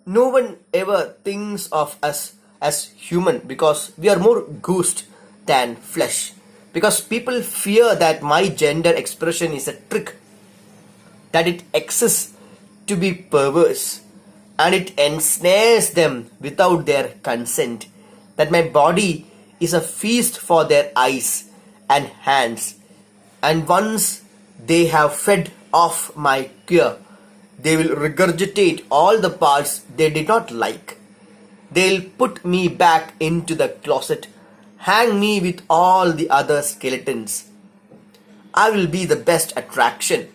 No one ever thinks of us as human because we are more ghost than flesh. Because people fear that my gender expression is a trick, that it exists to be perverse, and it ensnares them without their consent, that my body is a feast for their eyes and hands, and once they have fed off my cure, they will regurgitate all the parts they did not like. They'll put me back into the closet, hang me with all the other skeletons. I will be the best attraction.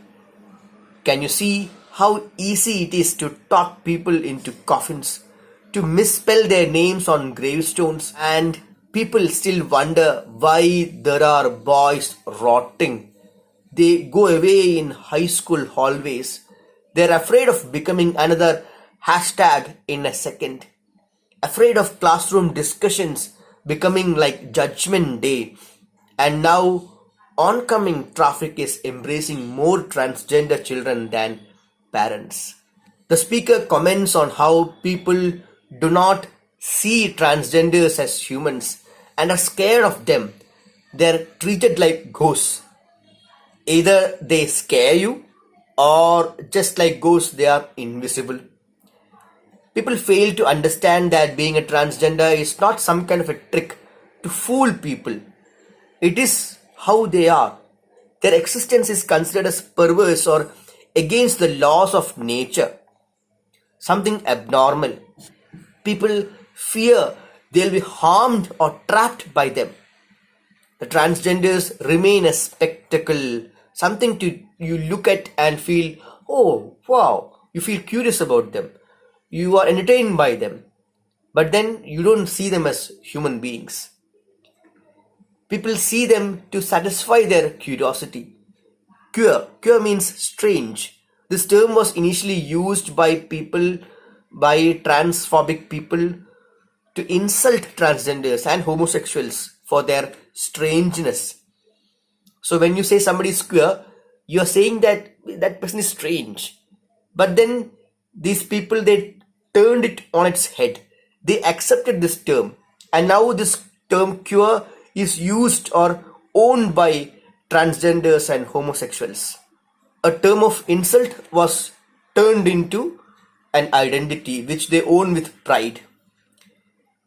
Can you see how easy it is to talk people into coffins, to misspell their names on gravestones, and people still wonder why there are boys rotting? They go away in high school hallways. They're afraid of becoming another hashtag in a second, afraid of classroom discussions becoming like Judgment Day. And now, oncoming traffic is embracing more transgender children than parents. The speaker comments on how people do not see transgenders as humans and are scared of them. They're treated like ghosts. Either they scare you, or just like ghosts, they are invisible. People fail to understand that being a transgender is not some kind of a trick to fool people. It is how they are. Their existence is considered as perverse or against the laws of nature, something abnormal. People fear they'll be harmed or trapped by them. The transgenders remain a spectacle, something to you look at and feel, oh wow, you feel curious about them. You are entertained by them, but then you don't see them as human beings. People see them to satisfy their curiosity. Queer means strange. This term was initially used by transphobic people to insult transgenders and homosexuals for their strangeness. So when you say somebody is queer, you are saying that that person is strange. But then these people, they turned it on its head. They accepted this term, and now this term queer is used or owned by transgenders and homosexuals. A term of insult was turned into an identity which they own with pride.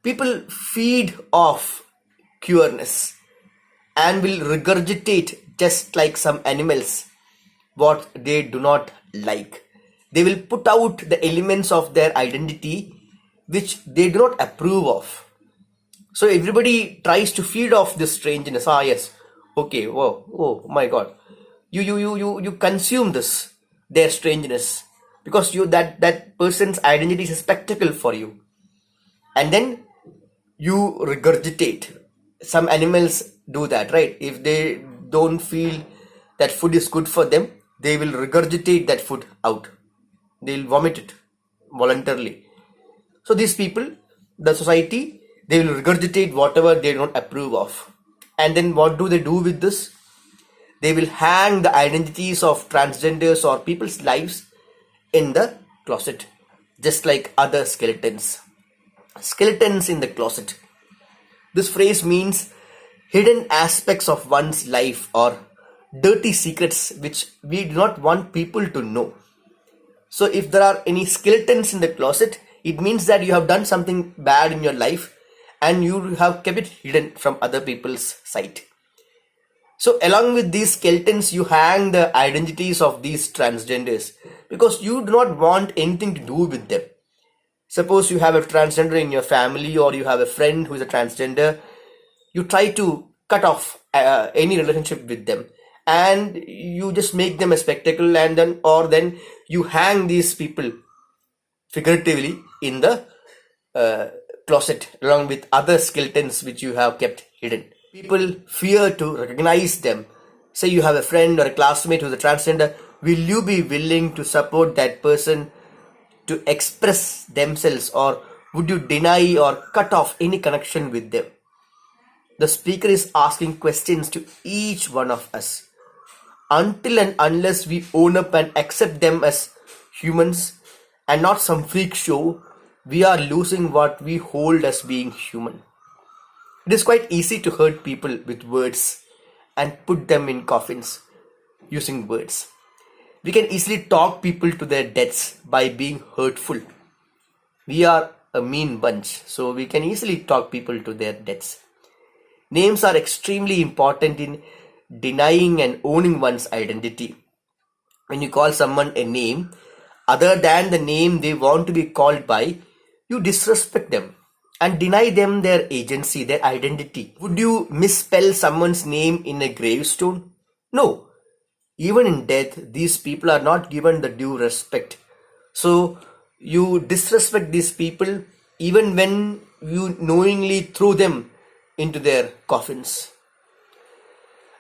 People feed off queerness and will regurgitate, just like some animals, what they do not like. They will put out the elements of their identity which they do not approve of. So everybody tries to feed off this strangeness. Ah yes, okay, whoa, oh my god. You consume this, their strangeness, because you that person's identity is a spectacle for you. And then you regurgitate. Some animals do that, right? If they don't feel that food is good for them, they will regurgitate that food out. They'll vomit it voluntarily. So these people, the society, they will regurgitate whatever they don't approve of. And then what do they do with this? They will hang the identities of transgenders or people's lives in the closet, just like other skeletons. Skeletons in the closet. This phrase means hidden aspects of one's life or dirty secrets which we do not want people to know. So if there are any skeletons in the closet, it means that you have done something bad in your life and you have kept it hidden from other people's sight. So along with these skeletons, you hang the identities of these transgenders because you do not want anything to do with them. Suppose you have a transgender in your family, or you have a friend who is a transgender, you try to cut off any relationship with them, and you just make them a spectacle, and then you hang these people figuratively in the closet along with other skeletons which you have kept hidden. People fear to recognize them. Say you have a friend or a classmate who's a transgender, will you be willing to support that person to express themselves, or would you deny or cut off any connection with them? The speaker is asking questions to each one of us. Until and unless we own up and accept them as humans and not some freak show, we are losing what we hold as being human. It is quite easy to hurt people with words and put them in coffins using words. We can easily talk people to their deaths by being hurtful. We are a mean bunch, so we can easily talk people to their deaths. Names are extremely important in denying and owning one's identity. When you call someone a name other than the name they want to be called by, you disrespect them and deny them their agency, their identity. Would you misspell someone's name in a gravestone? No. Even in death, these people are not given the due respect. So you disrespect these people even when you knowingly throw them into their coffins.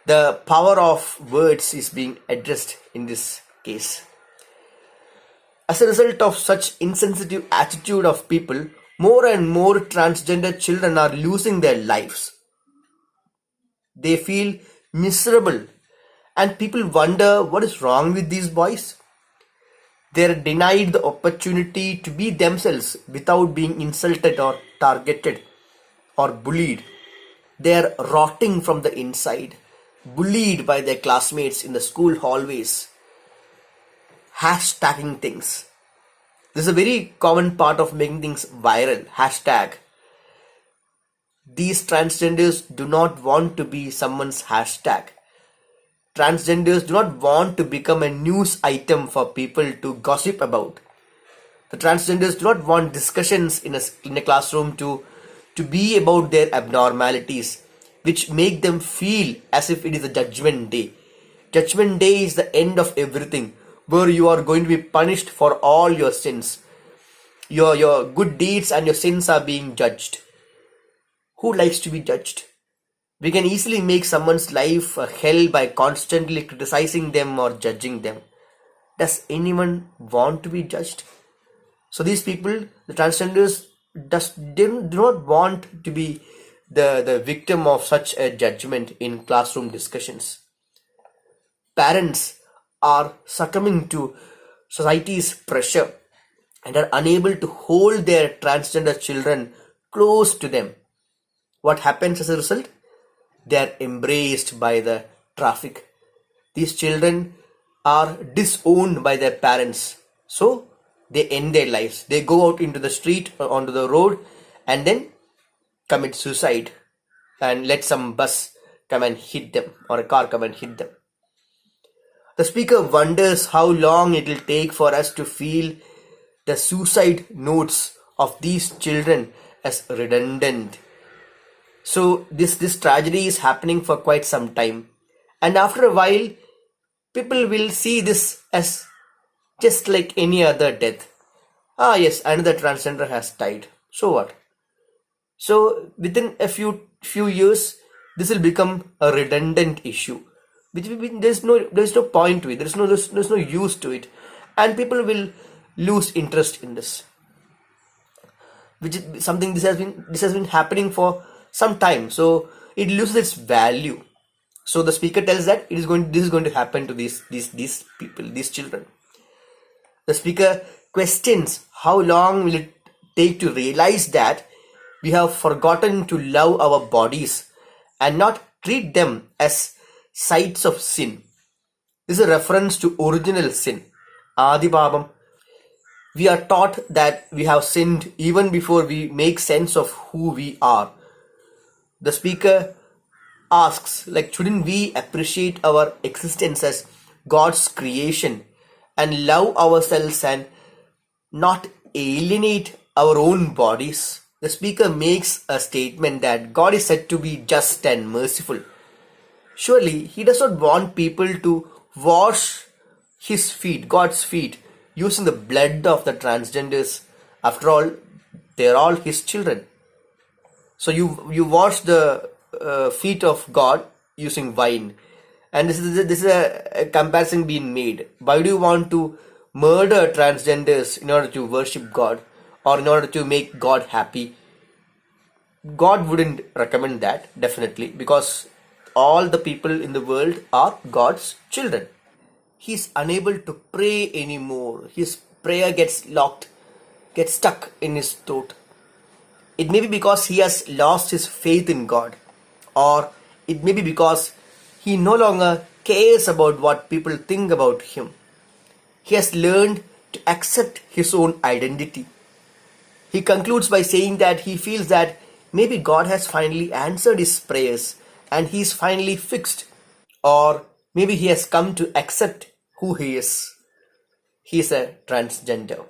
The power of words is being addressed in this case. As a result of such insensitive attitude of people, more and more transgender children are losing their lives. They feel miserable, and people wonder what is wrong with these boys. They are denied the opportunity to be themselves without being insulted or targeted or bullied. They are rotting from the inside, bullied by their classmates in the school hallways, hashtagging things. This is a very common part of making things viral. Hashtag. These transgenders do not want to be someone's hashtag. Transgenders do not want to become a news item for people to gossip about. The transgenders do not want discussions in a classroom to be about their abnormalities, which make them feel as if it is a judgment day. Judgment day is the end of everything, where you are going to be punished for all your sins. Your good deeds and your sins are being judged. Who likes to be judged? We can easily make someone's life a hell by constantly criticizing them or judging them. Does anyone want to be judged? So these people, the transgenders, do not want to be the victim of such a judgment in classroom discussions. Parents are succumbing to society's pressure and are unable to hold their transgender children close to them. What happens as a result? They are embraced by the traffic. These children are disowned by their parents. So they end their lives. They go out into the street or onto the road and then commit suicide and let some bus come and hit them or a car come and hit them. The speaker wonders how long it will take for us to feel the suicide notes of these children as redundant. So this tragedy is happening for quite some time, and after a while people will see this as just like any other death. Ah yes, another transgender has died. So what? So within a few years this will become a redundant issue, which there's no point to it. There's no use to it, and people will lose interest in this, which is something this has been happening for some time. So it loses its value. So the speaker tells that this is going to happen to these people, these children. The speaker questions how long will it take to realize that we have forgotten to love our bodies and not treat them as sites of sin. This is a reference to original sin, Adipapam. We are taught that we have sinned even before we make sense of who we are. The speaker asks, shouldn't we appreciate our existence as God's creation and love ourselves and not alienate our own bodies? The speaker makes a statement that God is said to be just and merciful. Surely he does not want people to wash his feet, God's feet, using the blood of the transgenders. After all, they are all his children. So you wash the feet of God using wine, and this is a comparison being made. Why do you want to murder transgenders in order to worship God or in order to make God happy? God wouldn't recommend that, definitely, because all the people in the world are God's children. He's unable to pray anymore. His prayer gets locked get stuck in his throat. It may be because he has lost his faith in God, or it may be because he no longer cares about what people think about him. He has learned to accept his own identity. He concludes by saying that he feels that maybe God has finally answered his prayers and he is finally fixed, or maybe he has come to accept who he is. He is a transgender.